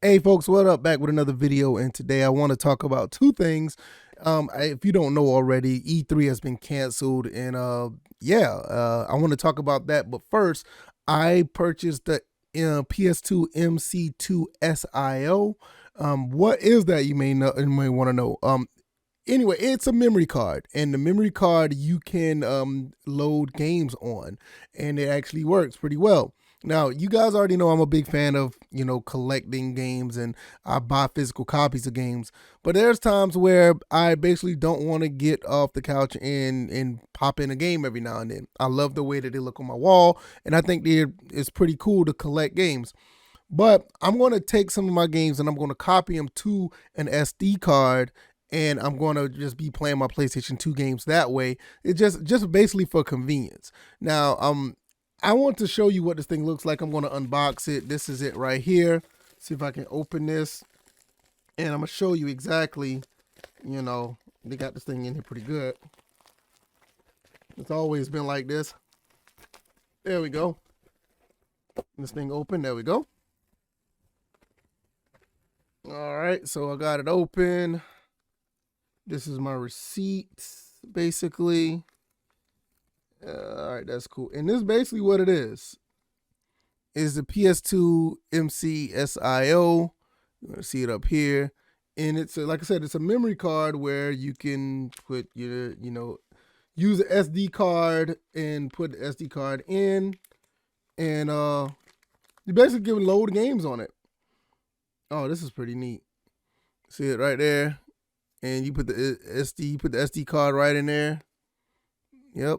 Hey folks, what up? Back with another video, and today I want to talk about two things. If you don't know already, E3 has been canceled, and I want to talk about that. But first, I purchased the PS2 MC2SIO. What is that? You may know, you may want to know. Anyway, it's a memory card, and the memory card you can load games on, and it actually works pretty well. Now, you guys already know I'm a big fan of, collecting games, and I buy physical copies of games. But there's times where I basically don't want to get off the couch and pop in a game every now and then. I love the way that they look on my wall, and I think it's pretty cool to collect games. But I'm going to take some of my games and I'm going to copy them to an SD card, and I'm going to just be playing my PlayStation 2 games that way. It's just basically for convenience. Now, I want to show you what this thing looks like. I'm going to unbox it. This is it right here. See if I can open this. And I'm going to show you exactly, they got this thing in here pretty good. It's always been like this. There we go. This thing open. There we go. All right, so I got it open. This is my receipt, basically. All right, that's cool. And this is basically what it is the PS2 MC2SIO. You're going to see it up here. And it's, like I said, it's a memory card where you can put your, use an SD card and put the SD card in. And you basically can load games on it. Oh, this is pretty neat. See it right there. And you put the SD card right in there. Yep.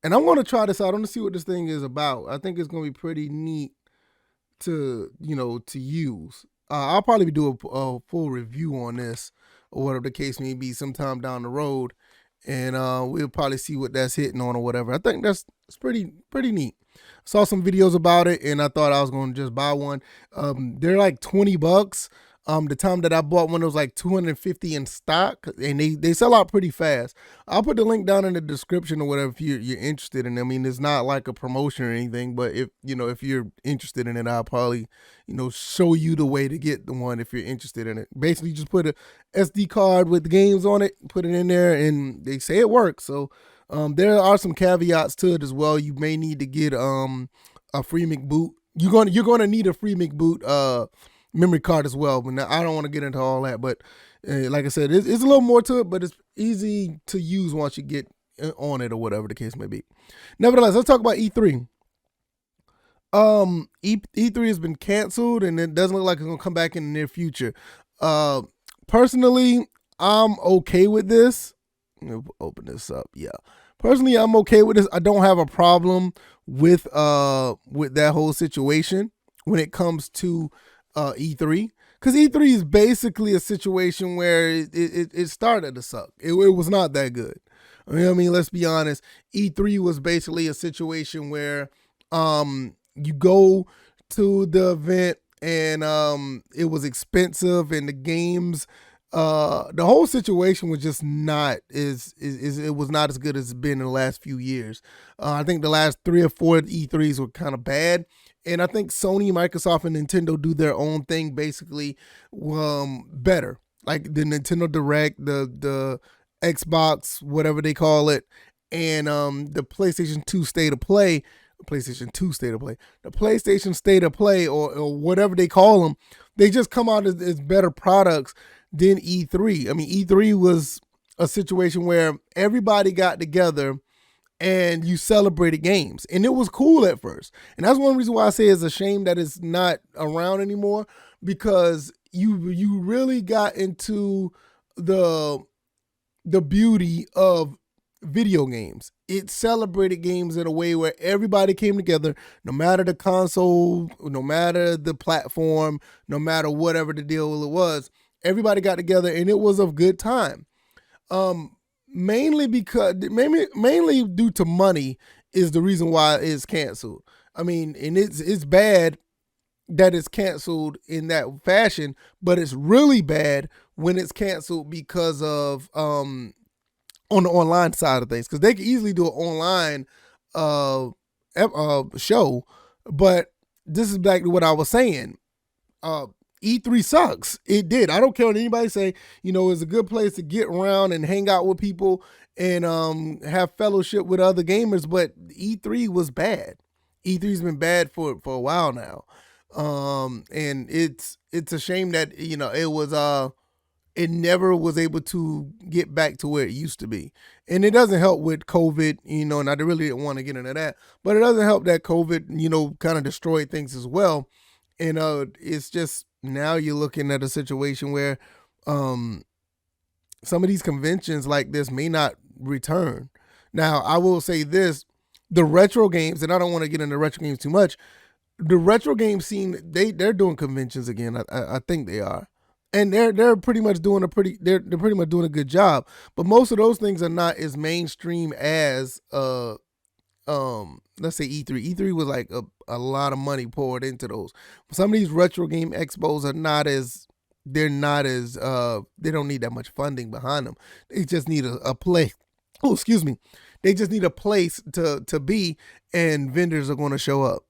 And I'm going to try this out. I want to see what this thing is about. I think it's going to be pretty neat to, to use. I'll probably do a full review on this or whatever the case may be sometime down the road. And we'll probably see what that's hitting on or whatever. I think it's pretty neat. I saw some videos about it and I thought I was going to just buy one. They're like $20. The time that I bought one, it was like 250 in stock, and they sell out pretty fast. I'll put the link down in the description or whatever if you're interested in it. I mean, it's not like a promotion or anything, but if you're interested in it, I'll probably, show you the way to get the one if you're interested in it. Basically, just put a SD card with the games on it, put it in there, and they say it works. So there are some caveats to it as well. You may need to get a free McBoot. You're gonna need a free McBoot memory card as well, but now I don't want to get into all that. But like I said, it's a little more to it, but it's easy to use once you get on it or whatever the case may be. Nevertheless, let's talk about E3. E3 has been canceled, and it doesn't look like it's gonna come back in the near future. Personally, I'm okay with this. Let me open this up. Yeah, personally, I'm okay with this. I don't have a problem with that whole situation when it comes to E3, because E3 is basically a situation where it started to suck. It was not that good. I mean, let's be honest. E3 was basically a situation where you go to the event and it was expensive, and the games, the whole situation was just not it was not as good as it's been in the last few years. I think the last 3 or 4 E3s were kind of bad. And I think Sony, Microsoft, and Nintendo do their own thing basically better. Like the Nintendo Direct, the Xbox, whatever they call it, and the PlayStation 2 State of Play, the PlayStation State of Play, or whatever they call them, they just come out as better products than E3. I mean, E3 was a situation where everybody got together and you celebrated games, and it was cool at first. And that's one reason why I say it's a shame that it's not around anymore, because you really got into the beauty of video games. It celebrated games in a way where everybody came together, no matter the console, no matter the platform, no matter whatever the deal it was. Everybody got together, and it was a good time. Mainly due to money is the reason why it's canceled. I mean, and it's bad that it's canceled in that fashion, but it's really bad when it's canceled because of on the online side of things, because they could easily do an online show. But this is back to what I was saying. E3 sucks. It did. I don't care what anybody say. You know, it's a good place to get around and hang out with people and have fellowship with other gamers, but E3 was bad. E3's been bad for a while now. And it's a shame that, you know, it never was able to get back to where it used to be. And it doesn't help with COVID, you know, and I really didn't want to get into that, but it doesn't help that COVID, you know, kind of destroyed things as well. And it's just now you're looking at a situation where some of these conventions like this may not return. Now, I will say this, the retro games, and I don't want to get into retro games too much, the retro game scene, they're doing conventions again. I think they are. And they're pretty much doing they're pretty much doing a good job. But most of those things are not as mainstream as let's say E3. E3 was like a lot of money poured into those. Some of these retro game expos are not as they don't need that much funding behind them. They just need a place. Oh, excuse me. They just need a place to be, and vendors are going to show up.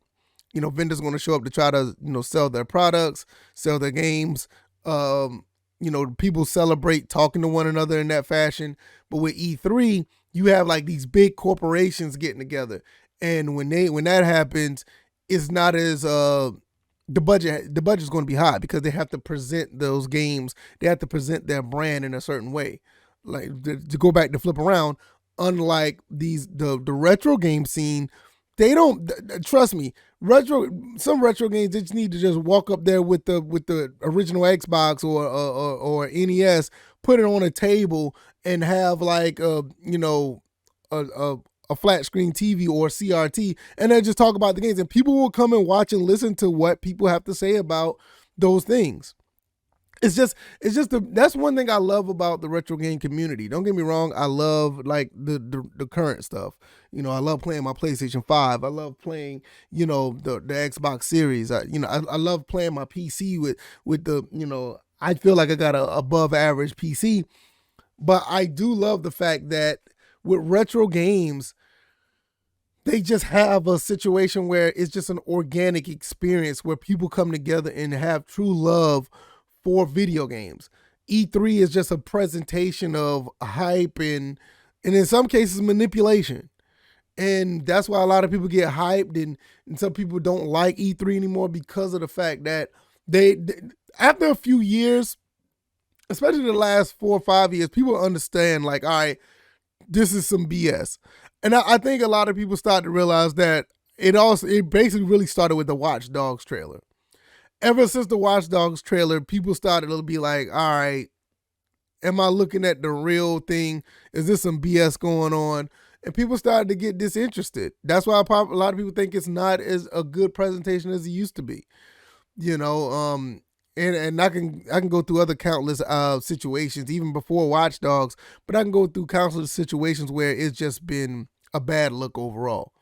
You know, vendors are going to show up to try to, you know, sell their products, sell their games. You know, people celebrate talking to one another in that fashion. But with E3, you have like these big corporations getting together. And when that happens, it's not as the budget's going to be high because they have to present those games. They have to present their brand in a certain way. Like to go back to flip around, unlike the retro game scene, they don't, trust me, some retro games, they just need to just walk up there with the original Xbox or NES, put it on a table and have like you know, a flat screen TV or CRT, and then just talk about the games, and people will come and watch and listen to what people have to say about those things. That's one thing I love about the retro game community. Don't get me wrong, I love like the current stuff. You know, I love playing my PlayStation 5. I love playing, you know, the Xbox Series. I love playing my PC with the, you know, I feel like I got a above average PC. But I do love the fact that with retro games, they just have a situation where it's just an organic experience where people come together and have true love for video games. E3 is just a presentation of hype and in some cases manipulation. And that's why a lot of people get hyped and some people don't like E3 anymore because of the fact that they after a few years, especially the last 4 or 5 years, people understand like, all right, this is some BS. And I think a lot of people start to realize that it basically really started with the Watch Dogs trailer. Ever since the Watch Dogs trailer, people started to be like, all right, am I looking at the real thing? Is this some BS going on? And people started to get disinterested. That's why a lot of people think it's not as a good presentation as it used to be. You know, and I can go through other countless situations, even before Watch Dogs, but I can go through countless situations where it's just been a bad look overall.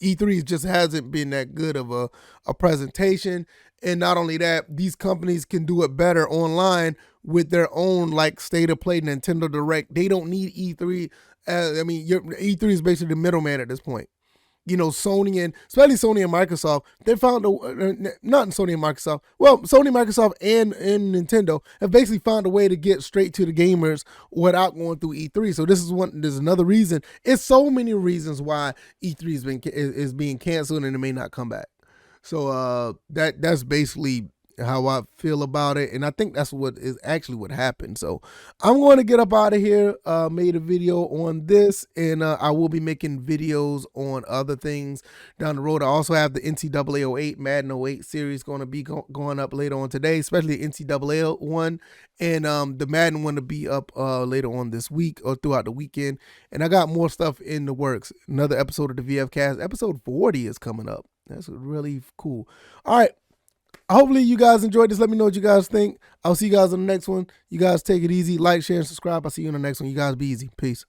E3 just hasn't been that good of a presentation. And not only that, these companies can do it better online with their own like state of play Nintendo Direct. They don't need E3. E3 is basically the middleman at this point. You know, Sony and especially Sony and Microsoft, they found not Sony and Microsoft. Well, Sony, Microsoft, and Nintendo have basically found a way to get straight to the gamers without going through E3. So there's another reason. It's so many reasons why E3 is being canceled and it may not come back. So that's basically how I feel about it, and I think that's what happened. So I'm going to get up out of here. Made a video on this, and I will be making videos on other things down the road. I also have the NCAA 08 Madden 08 series going to be going up later on today, especially the NCAA one, and the Madden one to be up later on this week or throughout the weekend. And I got more stuff in the works. Another episode of the VF Cast, episode 40 is coming up. That's really cool. All right. Hopefully you guys enjoyed this. Let me know what you guys think. I'll see you guys on the next one. You guys take it easy. Like, share, and subscribe. I'll see you in the next one. You guys be easy. Peace.